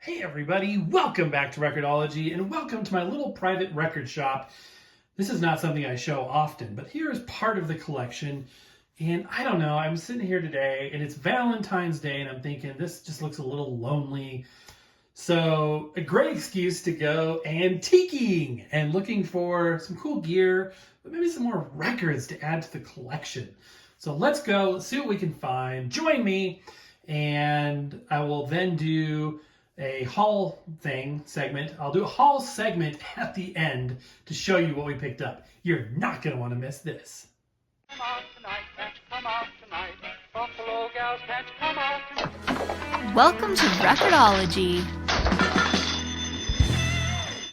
Hey everybody, welcome back to Record-ology and welcome to my little private record shop. This is not something I show often, but here is part of the collection. And I don't know, I'm sitting here today and it's Valentine's Day and I'm thinking this just looks a little lonely. So a great excuse to go antiquing and looking for some cool gear, but maybe some more records to add to the collection. So let's go, let's see what we can find. Join me and I will then do a haul segment. I'll do a haul segment at the end to show you what we picked up. You're not going to want to miss this. Come out tonight, can't you come out tonight? Buffalo gals, can't you come out tonight? Welcome to Record-ology.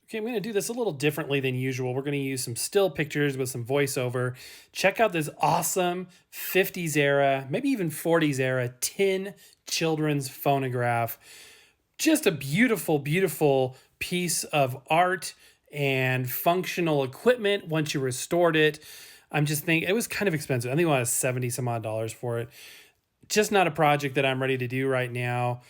Okay, I'm going to do this a little differently than usual. We're going to use some still pictures with some voiceover. Check out this awesome 50s era, maybe even 40s era tin children's phonograph. Just a beautiful, beautiful piece of art and functional equipment once you restored it. I'm just thinking it was kind of expensive. I think it was $70 some odd for it. Just not a project that I'm ready to do right now,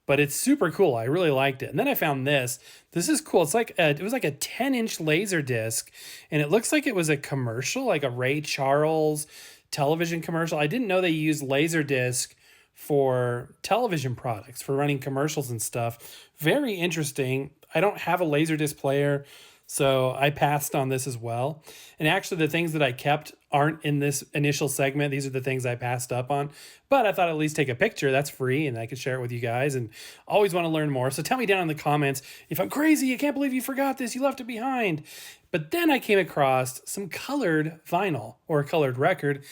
but it's super cool. I really liked it. And then I found this. This is cool. It's like it was like a 10-inch laser disc, and it looks like it was a commercial, like a Ray Charles television commercial. I didn't know they used laser disc for television products, for running commercials and stuff. Very interesting. I don't have a Laserdisc player, so I passed on this as well. And actually the things that I kept aren't in this initial segment. These are the things I passed up on. But I thought I'd at least take a picture. That's free, and I could share it with you guys, and always want to learn more. So tell me down in the comments if I'm crazy, I can't believe you forgot this, you left it behind. But then I came across some colored vinyl or a colored record.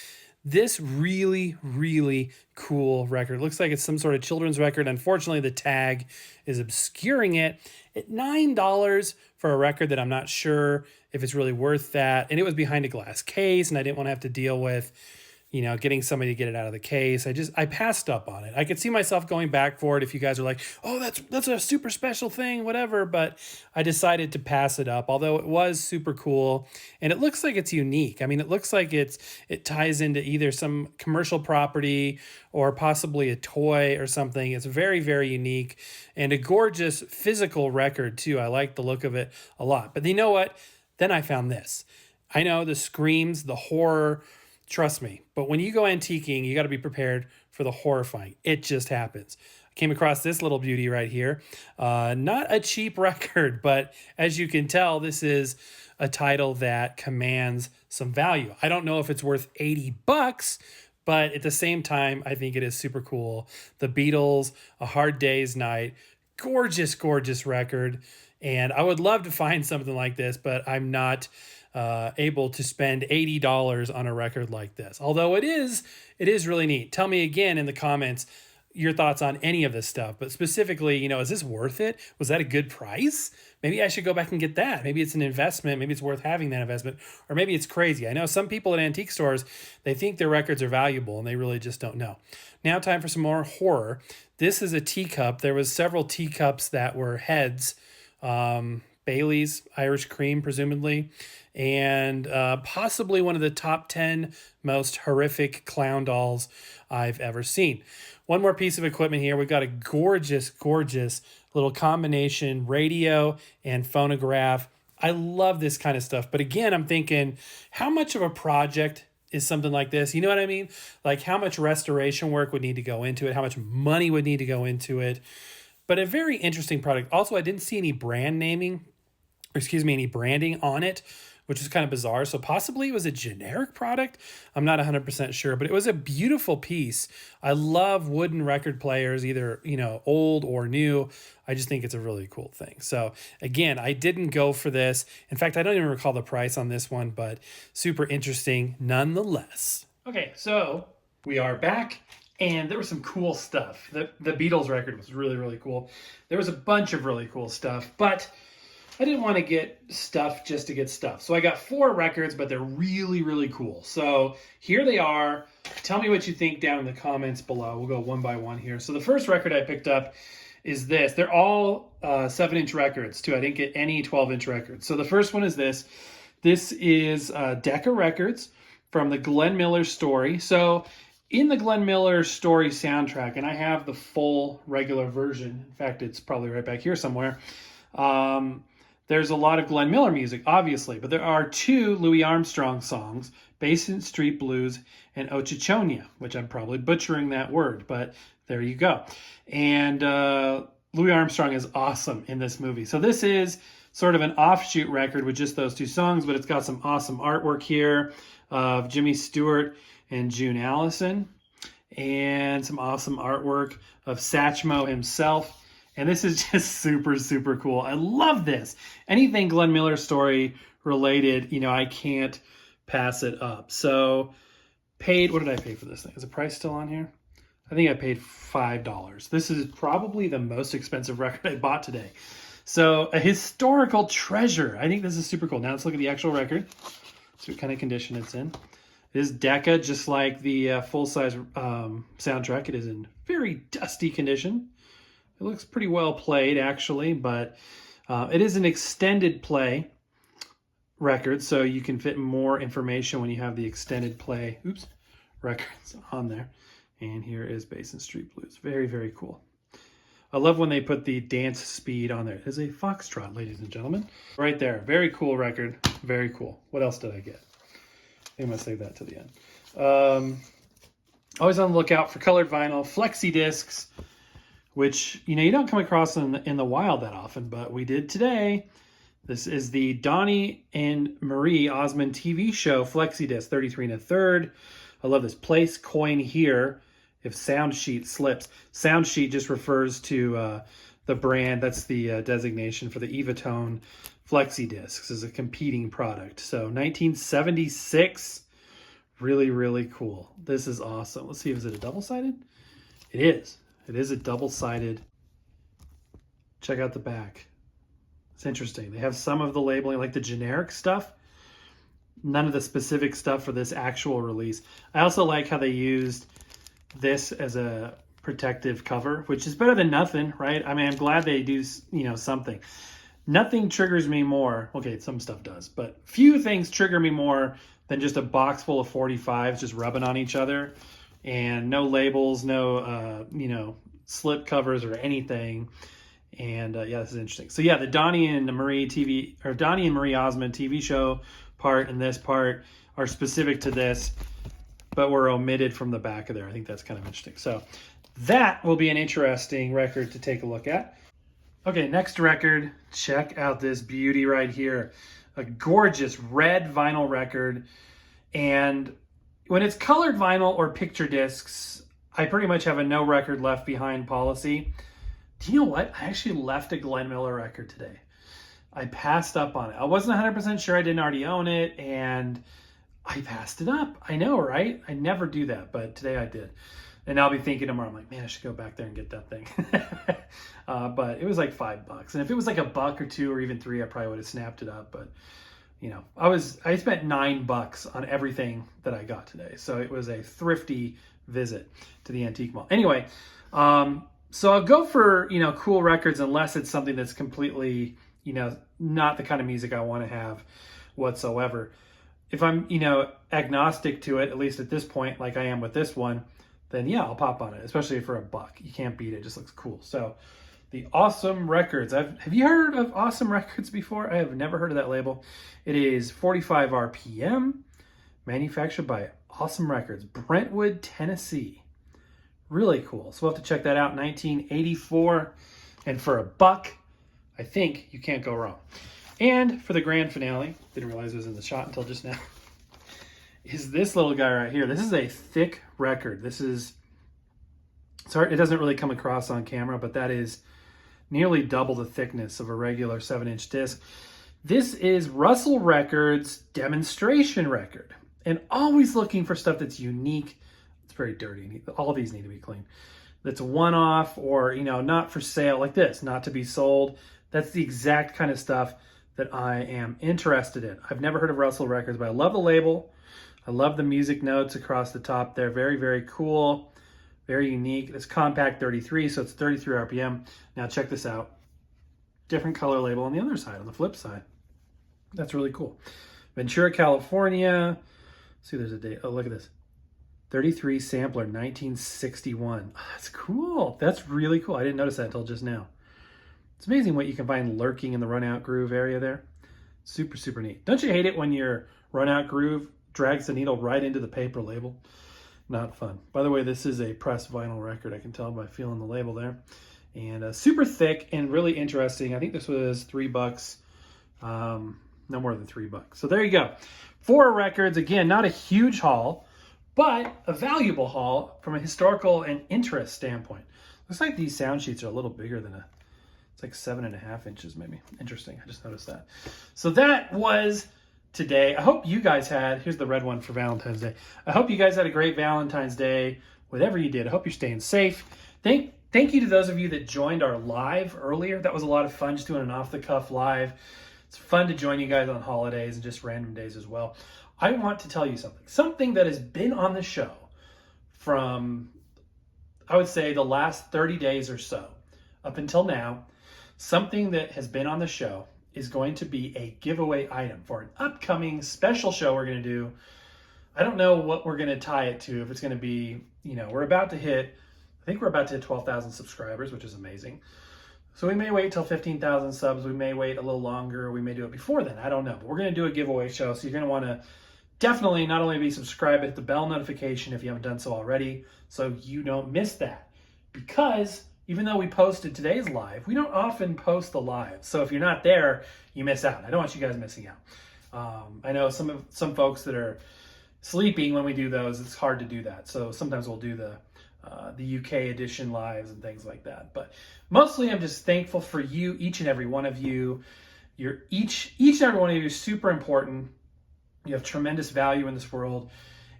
This really, really cool record. Looks like it's some sort of children's record. Unfortunately, the tag is obscuring it at $9 for a record that I'm not sure if it's really worth that. And it was behind a glass case, and I didn't want to have to deal with, getting somebody to get it out of the case. I passed up on it. I could see myself going back for it if you guys are like, oh, that's a super special thing, whatever. But I decided to pass it up, although it was super cool. And it looks like it's unique. I mean, it looks like it ties into either some commercial property or possibly a toy or something. It's very, very unique and a gorgeous physical record too. I like the look of it a lot. But you know what? Then I found this. I know the screams, the horror. Trust me, but when you go antiquing, you got to be prepared for the horrifying. It just happens. I came across this little beauty right here. Not a cheap record, but as you can tell, this is a title that commands some value. I don't know if it's worth $80, but at the same time, I think it is super cool. The Beatles, A Hard Day's Night, gorgeous, gorgeous record. And I would love to find something like this, but I'm not able to spend $80 on a record like this. Although it is really neat. Tell me again in the comments your thoughts on any of this stuff, but specifically, is this worth it? Was that a good price? Maybe I should go back and get that. Maybe it's an investment. Maybe it's worth having that investment, or maybe it's crazy. I know some people at antique stores, they think their records are valuable and they really just don't know. Now time for some more horror. This is a teacup. There was several teacups that were heads, Bailey's Irish Cream, presumably, and possibly one of the top 10 most horrific clown dolls I've ever seen. One more piece of equipment here. We've got a gorgeous, gorgeous little combination radio and phonograph. I love this kind of stuff. But again, I'm thinking, how much of a project is something like this? You know what I mean? Like how much restoration work would need to go into it? How much money would need to go into it? But a very interesting product. Also, I didn't see any any branding on it, which is kind of bizarre. So possibly it was a generic product. I'm not 100% sure, but it was a beautiful piece. I love wooden record players, either, old or new. I just think it's a really cool thing. So again, I didn't go for this. In fact, I don't even recall the price on this one, but super interesting nonetheless. Okay, so we are back. And there was some cool stuff. The Beatles record was really, really cool. There was a bunch of really cool stuff, but I didn't want to get stuff just to get stuff. So I got 4 records, but they're really, really cool. So here they are. Tell me what you think down in the comments below. We'll go one by one here. So the first record I picked up is this. They're all 7-inch records, too. I didn't get any 12-inch records. So the first one is this. This is Decca Records from the Glenn Miller Story. So in the Glenn Miller story soundtrack, and I have the full regular version. In fact, it's probably right back here somewhere. There's a lot of Glenn Miller music, obviously, but there are 2 Louis Armstrong songs, Basement Street Blues and Ochichonia, which I'm probably butchering that word, but there you go. And Louis Armstrong is awesome in this movie. So this is sort of an offshoot record with just those 2 songs, but it's got some awesome artwork here of Jimmy Stewart and June Allison, and some awesome artwork of Satchmo himself. And this is just super, super cool. I love this. Anything Glenn Miller story related, I can't pass it up. So what did I pay for this thing? Is the price still on here? I think I paid $5. This is probably the most expensive record I bought today. So a historical treasure. I think this is super cool. Now let's look at the actual record. See what kind of condition it's in. It is Decca, just like the full-size soundtrack. It is in very dusty condition. It looks pretty well played, actually, but it is an extended play record, so you can fit more information when you have the extended play records on there. And here is Basement Street Blues. Very, very cool. I love when they put the dance speed on there. It is a foxtrot, ladies and gentlemen. Right there. Very cool record. Very cool. What else did I get? I think I'm going to save that to the end. Always on the lookout for colored vinyl, flexi discs, which, you don't come across in the wild that often, but we did today. This is the Donnie and Marie Osmond TV show flexi disc, 33 1/3. I love this. Place coin here if sound sheet slips. Sound sheet just refers to the brand. That's the designation for the Evatone flexi discs as a competing product. So 1976, really, really cool. This is awesome. Let's see, is it a double-sided? It is. It is a double-sided. Check out the back. It's interesting. They have some of the labeling, like the generic stuff. None of the specific stuff for this actual release. I also like how they used this as a protective cover, which is better than nothing, right? I mean, I'm glad they do, something. Nothing triggers me more. Okay, some stuff does, but few things trigger me more than just a box full of 45s just rubbing on each other, and no labels, no, slip covers or anything. And yeah, this is interesting. So yeah, the Donnie and Marie Osmond TV show part and this part are specific to this, but were omitted from the back of there. I think that's kind of interesting. So that will be an interesting record to take a look at. Okay, next record. Check out this beauty right here. A gorgeous red vinyl record. And when it's colored vinyl or picture discs, I pretty much have a no record left behind policy. Do you know what? I actually left a Glenn Miller record today. I passed up on it. I wasn't 100% sure I didn't already own it, and I passed it up. I know, right? I never do that, but today I did. And I'll be thinking tomorrow, I'm like, man, I should go back there and get that thing. But it was like $5. And if it was like $1 or $2 or even $3, I probably would have snapped it up. But, I spent $9 on everything that I got today. So it was a thrifty visit to the antique mall. Anyway, so I'll go for, cool records unless it's something that's completely, not the kind of music I want to have whatsoever. If I'm, agnostic to it, at least at this point, like I am with this one, then yeah, I'll pop on it, especially for $1. You can't beat it. It just looks cool. So the Awesome Records. Have you heard of Awesome Records before? I have never heard of that label. It is 45 RPM, manufactured by Awesome Records, Brentwood, Tennessee. Really cool. So we'll have to check that out. 1984. And for $1, I think you can't go wrong. And for the grand finale, didn't realize it was in the shot until just now, is this little guy right here. This is a thick record. This is, sorry, it doesn't really come across on camera, but that is nearly double the thickness of a regular 7-inch disc. This is Russell Records' demonstration record. And always looking for stuff that's unique. It's very dirty. All these need to be clean. That's a one-off or, not for sale like this, not to be sold. That's the exact kind of stuff that I am interested in. I've never heard of Russell Records, but I love the label. I love the music notes across the top there. Very, very cool. Very unique. It's compact 33, so it's 33 RPM. Now check this out. Different color label on the other side, on the flip side. That's really cool. Ventura, California. See, there's a date. Oh, look at this. 33 sampler, 1961. Oh, that's cool. That's really cool. I didn't notice that until just now. It's amazing what you can find lurking in the run out groove area there. Super, super neat. Don't you hate it when your run out groove drags the needle right into the paper label? Not fun. By the way, this is a pressed vinyl record. I can tell by feeling the label there. And super thick and really interesting. I think this was $3. No more than $3. So there you go. 4 records. Again, not a huge haul, but a valuable haul from a historical and interest standpoint. Looks like these sound sheets are a little bigger than it's like 7.5 inches maybe. Interesting. I just noticed that. So that was today. I hope you guys here's the red one for Valentine's Day. I hope you guys had a great Valentine's Day, whatever you did. I hope you're staying safe. Thank you to those of you that joined our live earlier. That was a lot of fun, just doing an off-the-cuff live. It's fun to join you guys on holidays and just random days as well. I want to tell you something that has been on the show from, I would say, the last 30 days or so up until now. Something that has been on the show is going to be a giveaway item for an upcoming special show we're going to do. I don't know what we're going to tie it to. If it's going to be, we're about to hit 12,000 subscribers, which is amazing. So we may wait till 15,000 subs. We may wait a little longer. We may do it before then. I don't know. But we're going to do a giveaway show. So you're going to want to definitely not only be subscribed, but hit the bell notification if you haven't done so already, so you don't miss that. Because even though we posted today's live, we don't often post the live. So if you're not there, you miss out. I don't want you guys missing out. I know some folks that are sleeping when we do those. It's hard to do that. So sometimes we'll do the UK edition lives and things like that. But mostly I'm just thankful for you, each and every one of you. You're each and every one of you is super important. You have tremendous value in this world,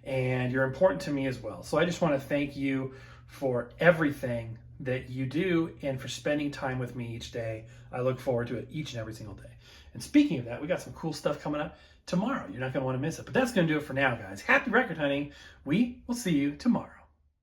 and you're important to me as well. So I just want to thank you for everything that you do and for spending time with me each day. I look forward to it each and every single day. And speaking of that, we got some cool stuff coming up tomorrow. You're not going to want to miss it. But that's going to do it for now, guys. Happy record hunting. We will see you tomorrow.